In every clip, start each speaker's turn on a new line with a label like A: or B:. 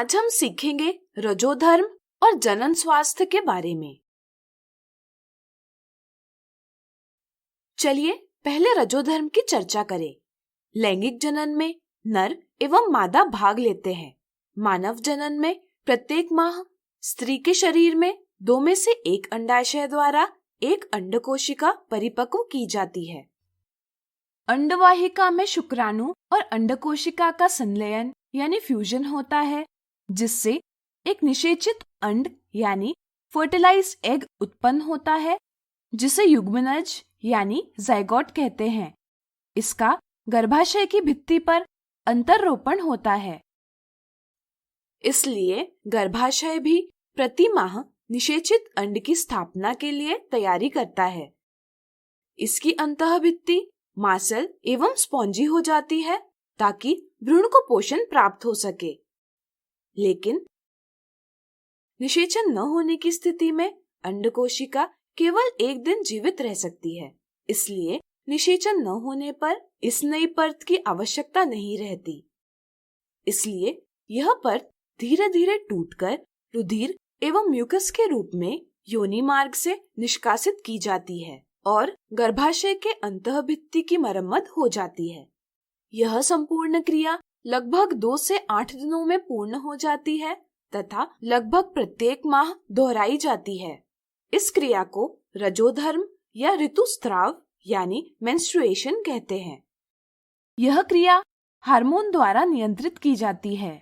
A: आज हम सीखेंगे रजोधर्म और जनन स्वास्थ्य के बारे में। चलिए पहले रजोधर्म की चर्चा करें। लैंगिक जनन में नर एवं मादा भाग लेते हैं। मानव जनन में प्रत्येक माह स्त्री के शरीर में 2 में से 1 अंडाशय द्वारा एक अंडकोशिका परिपक्व की जाती है। अंडवाहिका में शुक्राणु और अंडकोशिका का संलयन यानी फ्यूजन होता है, जिससे एक निषेचित अंड यानी फर्टिलाइज्ड एग उत्पन्न होता है, जिसे युग्मनज यानी जाइगोट कहते हैं। इसका गर्भाशय की भित्ति पर अंतररोपण होता है। इसलिए गर्भाशय भी प्रति माह निषेचित अंड की स्थापना के लिए तैयारी करता है। इसकी अंतःभित्ति मांसल एवं स्पॉन्जी हो जाती है ताकि भ्रूण को पोषण प्राप्त हो सके। लेकिन निषेचन न होने की स्थिति में अंडकोशिका केवल 1 दिन जीवित रह सकती है। इसलिए निषेचन न होने पर इस नई परत की आवश्यकता नहीं रहती। इसलिए यह परत धीरे धीरे टूटकर रुधिर एवं म्यूकस के रूप में योनि मार्ग से निष्कासित की जाती है और गर्भाशय के अंतःभित्ति की मरम्मत हो जाती है। यह संपूर्ण क्रिया लगभग 2 से 8 दिनों में पूर्ण हो जाती है तथा लगभग प्रत्येक माह दोहराई जाती है। इस क्रिया को रजोधर्म या ऋतुस्राव यानी मेंस्ट्रुएशन कहते हैं। यह क्रिया हार्मोन द्वारा नियंत्रित की जाती है।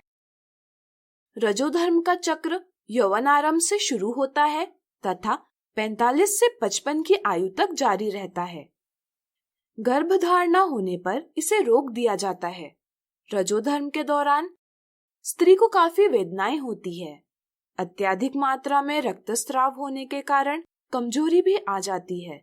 A: रजोधर्म का चक्र यौवनारंभ से शुरू होता है तथा 45 से 55 की आयु तक जारी रहता है। गर्भधारणा होने पर इसे रोक दिया जाता है। रजोधर्म के दौरान स्त्री को काफी वेदनाएं होती है। अत्यधिक मात्रा में रक्तस्राव होने के कारण कमजोरी भी आ जाती है।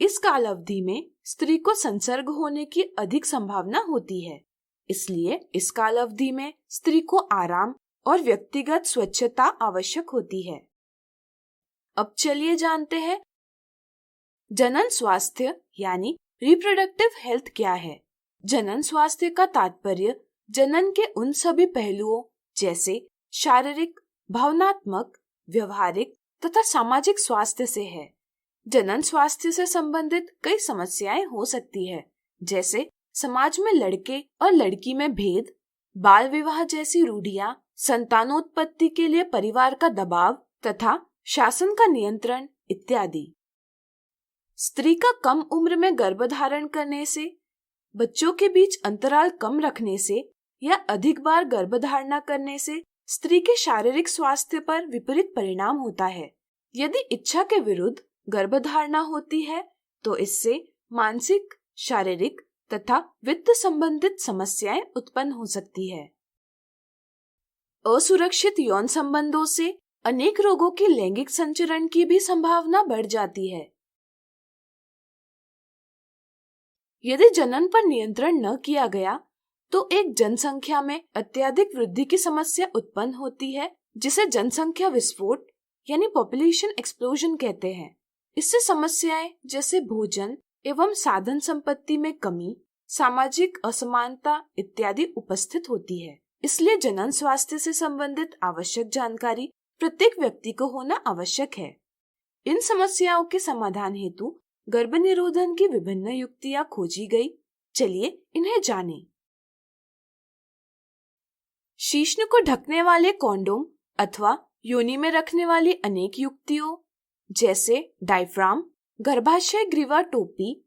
A: इस काल अवधि में स्त्री को संसर्ग होने की अधिक संभावना होती है। इसलिए इस काल अवधि में स्त्री को आराम और व्यक्तिगत स्वच्छता आवश्यक होती है। अब चलिए जानते हैं जनन स्वास्थ्य यानी रिप्रोडक्टिव हेल्थ क्या है। जनन स्वास्थ्य का तात्पर्य जनन के उन सभी पहलुओं जैसे शारीरिक, भावनात्मक, व्यवहारिक तथा सामाजिक स्वास्थ्य से है। जनन स्वास्थ्य से संबंधित कई समस्याएं हो सकती है, जैसे समाज में लड़के और लड़की में भेद, बाल विवाह जैसी रूढ़ियां, संतानोत्पत्ति के लिए परिवार का दबाव तथा शासन का नियंत्रण इत्यादि। स्त्री का कम उम्र में गर्भधारण करने से, बच्चों के बीच अंतराल कम रखने से या अधिक बार गर्भधारणा करने से स्त्री के शारीरिक स्वास्थ्य पर विपरीत परिणाम होता है। यदि इच्छा के विरुद्ध गर्भधारणा होती है तो इससे मानसिक, शारीरिक तथा वित्त संबंधित समस्याएं उत्पन्न हो सकती है। असुरक्षित यौन संबंधों से अनेक रोगों की लैंगिक संचरण की भी संभावना बढ़ जाती है। यदि जनन पर नियंत्रण न किया गया तो एक जनसंख्या में अत्यधिक वृद्धि की समस्या उत्पन्न होती है, जिसे जनसंख्या विस्फोट यानी पॉपुलेशन एक्सप्लोजन कहते हैं। इससे समस्याएं जैसे भोजन एवं साधन संपत्ति में कमी, सामाजिक असमानता इत्यादि उपस्थित होती है। इसलिए जनन स्वास्थ्य से संबंधित आवश्यक जानकारी प्रत्येक व्यक्ति को होना आवश्यक है। इन समस्याओं के समाधान हेतु गर्भ निरोधन की विभिन्न युक्तियां खोजी गई। चलिए इन्हें जानें। शीश्न को ढकने वाले कॉन्डोम अथवा योनि में रखने वाली अनेक युक्तियों जैसे डायफ्राम, गर्भाशय ग्रीवा टोपी,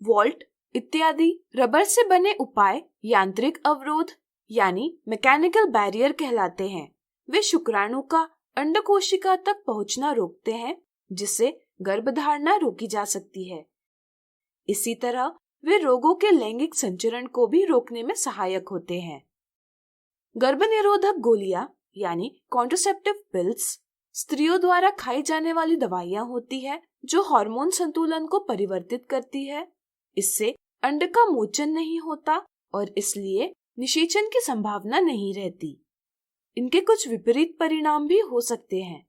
A: वॉल्ट इत्यादि रबर से बने उपाय यांत्रिक अवरोध यानी मैकेनिकल बैरियर कहलाते हैं। वे शुक्राणु का अंडकोशिका तक पहुंचना रोकते हैं, जिससे गर्भधारणा रोकी जा सकती है। इसी तरह वे रोगों के लैंगिक संचरण को भी रोकने में सहायक होते हैं। गर्भ निरोधक गोलियां यानी कॉन्ट्रासेप्टिव पिल्स स्त्रियों द्वारा खाई जाने वाली दवाइयां होती है जो हार्मोन संतुलन को परिवर्तित करती है। इससे अंड का मोचन नहीं होता और इसलिए निषेचन की संभावना नहीं रहती। इनके कुछ विपरीत परिणाम भी हो सकते हैं।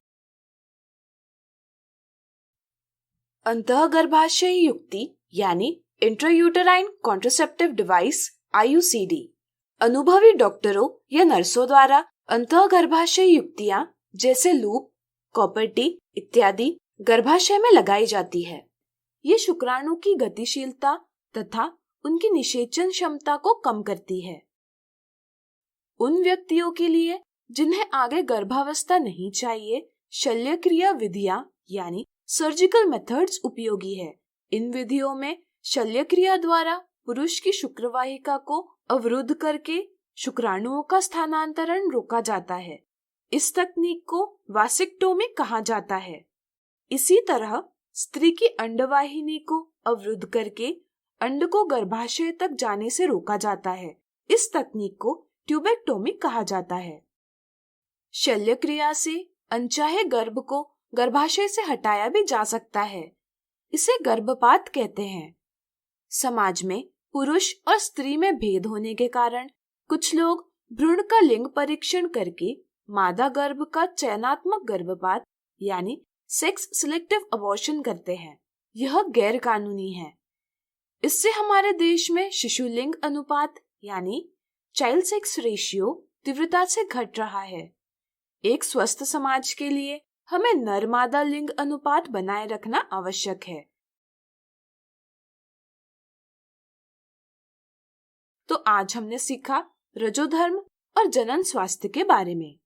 A: अंतःगर्भाशयी युक्ति यानी इंट्रायूटेराइन कॉन्ट्रासेप्टिव डिवाइस IUCD अनुभवी डॉक्टरों या नर्सों द्वारा अंतःगर्भाशय युक्तियां जैसे लूप, कॉपर्टी इत्यादि गर्भाशय में लगाई जाती है। ये शुक्राणु की गतिशीलता तथा उनकी निषेचन क्षमता को कम करती है। उन व्यक्तियों के लिए जिन्हें आगे गर्भावस्था नहीं चाहिए, शल्य क्रिया विधियां यानी सर्जिकल मेथड्स उपयोगी है। इन विधियों में शल्य क्रिया द्वारा पुरुष की शुक्रवाहिका को अवरुद्ध करके शुक्राणुओं का स्थानांतरण रोका जाता है। इस तकनीक को वासेक्टोमी कहा जाता है। इसी तरह स्त्री की अंडवाहिनी को अवरुद्ध करके अंड को गर्भाशय तक जाने से रोका जाता है। इस तकनीक को ट्यूबेक्टोमी कहा जाता है। शल्य क्रिया से अनचाहे गर्भ को गर्भाशय से हटाया भी जा सकता है। इसे गर्भपात कहते हैं। समाज में पुरुष और स्त्री में भेद होने के कारण कुछ लोग भ्रूण का लिंग परीक्षण करके मादा गर्भ का चयनात्मक गर्भपात यानी सेक्स सिलेक्टिव अबॉर्शन करते हैं। यह गैर कानूनी है। इससे हमारे देश में शिशु लिंग अनुपात यानी चाइल्ड सेक्स रेशियो तीव्रता से घट रहा है। एक स्वस्थ समाज के लिए हमें नर मादा लिंग अनुपात बनाए रखना आवश्यक है। तो आज हमने सीखा रजोधर्म और जनन स्वास्थ्य के बारे में।